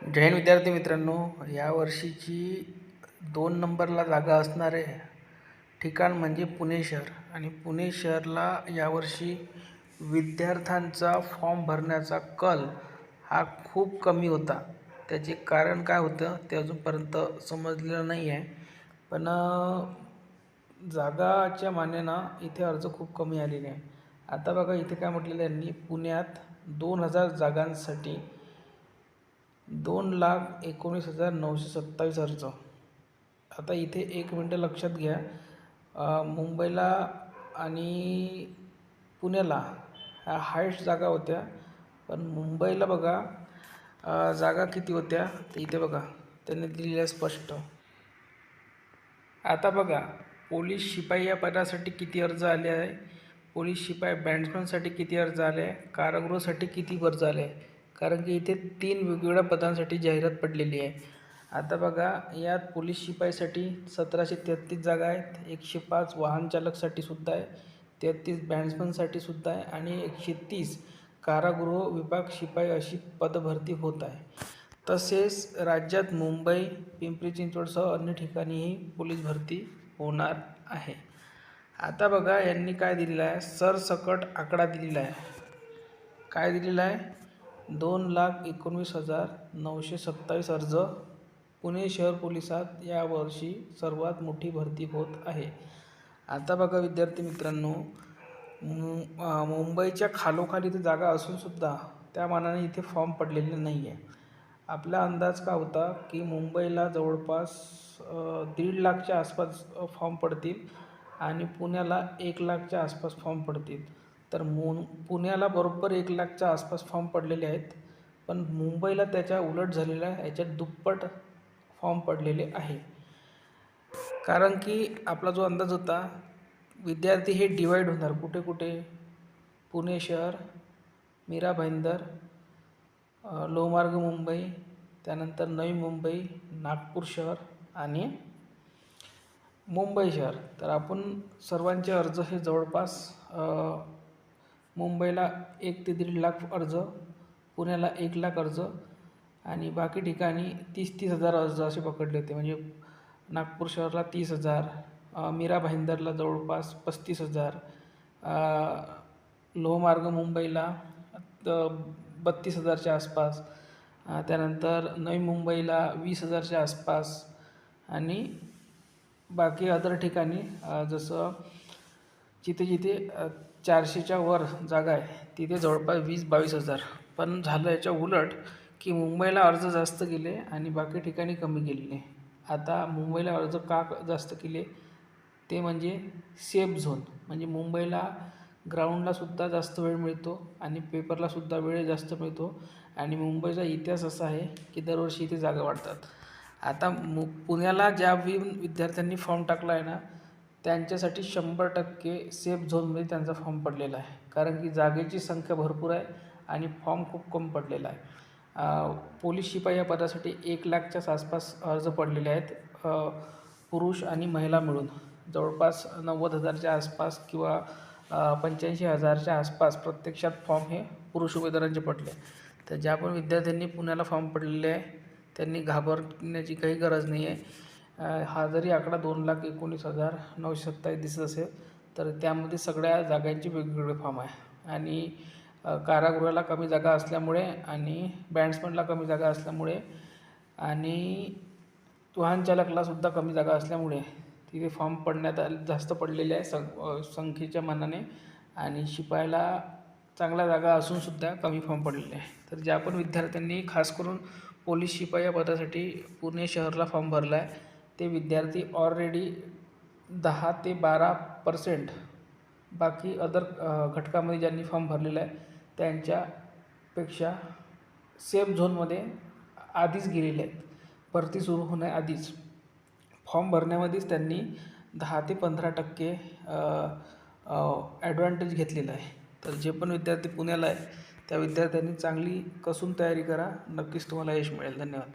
जय हिंद विद्यार्थी मित्रांनो, यावर्षीची 2 नंबरला जागा असणारे ठिकाण म्हणजे पुणे शहर. आणि पुणे शहरला यावर्षी विद्यार्थ्यांचा फॉर्म भरण्याचा कल हा खूप कमी होता. त्याचे कारण काय होतं ते अजूनपर्यंत समजलेलं नाही आहे. पण जागाच्या मानानं इथे अर्ज खूप कमी आलेले आहे. आता बघा इथे काय म्हटलेलं आहे यांनी, पुण्यात 2000 जागांसाठी 2,19,927 अर्ज. आता इथे एक मिनटं लक्षात घ्या, मुंबईला आणि पुण्याला ह्या हायस्ट जागा होत्या, पण मुंबईला बघा जागा किती होत्या तर इथे बघा त्यांनी दिलेलं आहे स्पष्ट. आता बघा पोलीस शिपाई या पदासाठी किती अर्ज आले आहे, पोलीस शिपाई बँड्समनसाठी किती अर्ज आले आहे, कारागृहासाठी किती अर्ज आले आहे. कारण की इथे 3 वेगवेगळ्या पदांसाठी जाहिरात पडलेली आहे. आता बघा यात पोलीस शिपाईसाठी 1733 जागा आहेत, 105 वाहन चालकसाठी सुद्धा आहे, 33 बँड्समनसाठी सुद्धा आहे आणि 130 कारागृह विभाग शिपाई अशी पदभरती होत आहे. तसेच राज्यात मुंबई, पिंपरी चिंचवडसह अन्य ठिकाणीही पोलीस भरती होणार आहे. आता बघा यांनी काय दिलेलं आहे, सरसकट आकडा दिलेला आहे. काय दिलेला आहे, 2,19,927 अर्ज. पुणे शहर पोलिसात यावर्षी सर्वात मोठी भरती होत आहे. आता बघा विद्यार्थी मित्रांनो, मुंबईच्या खालोखाल इथे जागा असूनसुद्धा त्या मानाने इथे फॉर्म पडलेले नाही आहे. आपला अंदाज का होता की मुंबईला जवळपास 1.5 लाखच्या आसपास फॉर्म पडतील आणि पुण्याला 1 लाखच्या आसपास फॉर्म पडतील. तर पुण्याला बरोबर 1 लाखच्या आसपास फॉर्म पडलेले आहेत, पण मुंबईला त्याच्या उलट झालेलं आहे, याच्यात दुप्पट फॉर्म पडलेले आहे. कारण की आपला जो अंदाज होता, विद्यार्थी हे डिवाईड होणार कुठे कुठे, पुणे शहर, मीरा भाईंदर, लोहमार्ग मुंबई, त्यानंतर नवी मुंबई, नागपूर शहर आणि मुंबई शहर. तर आपण सर्वांचे अर्ज हे जवळपास मुंबईला 1 ते 1.5 लाख अर्ज, पुण्याला 1 लाख अर्ज आणि बाकी ठिकाणी 30-30 हजार अर्ज असे पकडले होते. म्हणजे नागपूर शहरला 30,000, मीरा भाईंदरला जवळपास 35,000, लोहमार्ग मुंबईला 32,000च्या आसपास, त्यानंतर नवी मुंबईला 20,000च्या आसपास आणि बाकी अदर ठिकाणी जसं जिथे जिथे 400च्या वर जागा आहे तिथे जवळपास 20-22 हजार. पण झालं याच्या उलट की मुंबईला अर्ज जास्त गेले आणि बाकी ठिकाणी कमी गेलेले. आता मुंबईला अर्ज का जास्त केले ते म्हणजे सेफ झोन. म्हणजे मुंबईला ग्राउंडलासुद्धा जास्त वेळ मिळतो आणि पेपरलासुद्धा वेळ जास्त मिळतो आणि मुंबईचा इतिहास असा आहे की दरवर्षी इथे जागा वाढतात. आता पुण्याला ज्या विद्यार्थ्यांनी फॉर्म टाकला आहे ना, त्यांच्यासाठी 100% सेफ झोनमध्ये त्यांचा फॉर्म पडलेला आहे. कारण की जागेची संख्या भरपूर आहे आणि फॉर्म खूप कमी पडलेला आहे. पोलीस शिपाई या पदासाठी 1 लाखच्याच आसपास अर्ज पडलेले आहेत, पुरुष आणि महिला मिळून जवळपास 90,000च्या आसपास किंवा 85,000च्या आसपास प्रत्यक्षात फॉर्म हे पुरुष उमेदवारांचे पडले. तर ज्या पण विद्यार्थ्यांनी पुण्याला फॉर्म पडलेले आहे त्यांनी घाबरण्याची काही गरज नाही आहे. हा जरी आकडा 2,19,927 दिसत असेल तर त्यामध्ये सगळ्या जागांचे वेगवेगळे फॉर्म आहे आणि कारागृहाला कमी जागा असल्यामुळे आणि बँड्समनला कमी जागा असल्यामुळे आणि वाहन चालकलासुद्धा कमी जागा असल्यामुळे तिथे फॉर्म पडण्यात जास्त पडलेले आहे संख्येच्या मानाने आणि शिपायाला चांगल्या जागा असूनसुद्धा कमी फॉर्म पडलेले आहे. तर ज्या पण विद्यार्थ्यांनी खास करून पोलीस शिपाई या पदासाठी पुणे शहरला फॉर्म भरला आहे ते विद्यार्थी ऑलरेडी 10 ते 12% बाकी अदर घटकामध्ये ज्यांनी फॉर्म भरलेला आहे त्यांच्यापेक्षा सेफ झोनमध्ये आधीच गेलेले आहेत. भरती सुरू होण्याआधीच फॉर्म भरण्यामध्येच त्यांनी 10 ते 15% ॲडव्हान्टेज घेतलेला आहे. तर जे पण विद्यार्थी पुण्याला आहे त्या विद्यार्थ्यांनी चांगली कसून तयारी करा, नक्कीच तुम्हाला यश मिळेल. धन्यवाद.